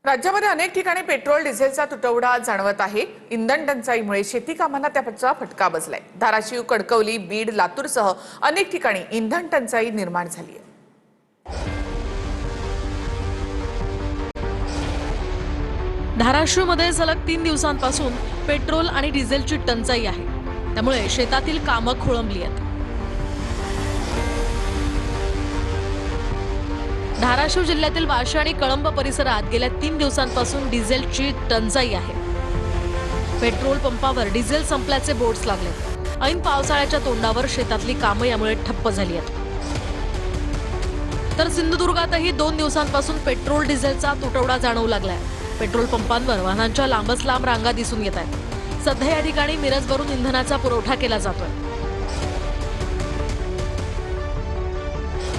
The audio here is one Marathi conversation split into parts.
राज्यामध्ये अनेक ठिकाणी पेट्रोल डिझेलचा तुटवडा जाणवत आहे। इंधन टंचाईमुळे शेती कामांना त्याचा फटका बसलाय। धाराशिव, कणकवली, बीड, लातूरसह अनेक ठिकाणी इंधन टंचाई निर्माण झाली आहे। धाराशिवमध्ये सलग 3 दिवसांपासून पेट्रोल आणि डिझेलची टंचाई आहे। त्यामुळे शेतातील कामं खोळंबली आहेत। धाराशिव जिल्ह्यातील वाशी आणि कळंब परिसरात गेल्या 3 दिवसांपासून डिझेलची टंचाई आहे। पेट्रोल पंपावर डिझेल संपल्याचे बोर्ड्स लागले। ऐन पावसाळ्याच्या तोंडावर शेतातली कामं यामुळे ठप्प झाली आहेत। तर सिंधुदुर्गातही 2 दिवसांपासून पेट्रोल डिझेलचा तुटवडा जाणवू लागलाय। पेट्रोल पंपांवर वाहनांच्या लांबच लांब रांगा दिसून येत आहेत। सध्या या ठिकाणी मिरजवरून इंधनाचा पुरवठा केला जातोय।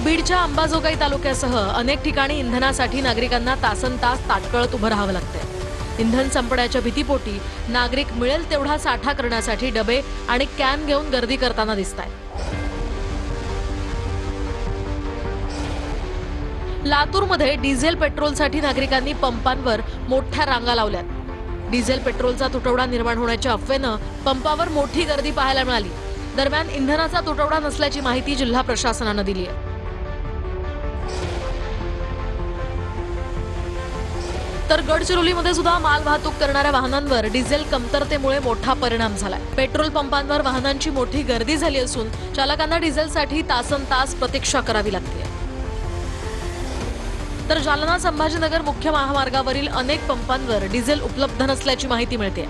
बीडच्या अंबाजोगाई तालुक्यासह अनेक ठिकाणी इंधनासाठी नागरिकांना तासनतास ताटकळत उभं राहावं लागतंय। इंधन संपण्याच्या भीतीपोटी नागरिक मिळेल तेवढा साठा करण्यासाठी डबे आणि कॅन घेऊन गर्दी करताना दिसतायत। लातूरमध्ये डिझेल पेट्रोलसाठी नागरिकांनी पंपांवर मोठ्या रांगा लावल्यात। डिझेल पेट्रोलचा तुटवडा निर्माण होण्याच्या अफवेनं पंपावर मोठी गर्दी पाहायला मिळाली। दरम्यान इंधनाचा तुटवडा नसल्याची माहिती जिल्हा प्रशासनानं दिली आहे। तर गडचिरोलीमध्ये सुद्धा माल वाहतूक करणाऱ्या वाहनांवर डिझेल कमतरतेमुळे मोठा परिणाम झालाय। पेट्रोल पंपांवर वाहनांची मोठी गर्दी झाली असून चालकांना डिझेलसाठी तासनतास प्रतीक्षा करावी लागते। तर जालना संभाजीनगर मुख्य महामार्गावरील अनेक पंपांवर डिझेल उपलब्ध नसल्याची माहिती मिळते।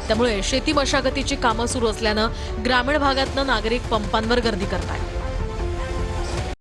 त्यामुळे शेती मशागतीची कामं सुरू असल्यानं ग्रामीण भागातनं नागरिक पंपांवर गर्दी करतात।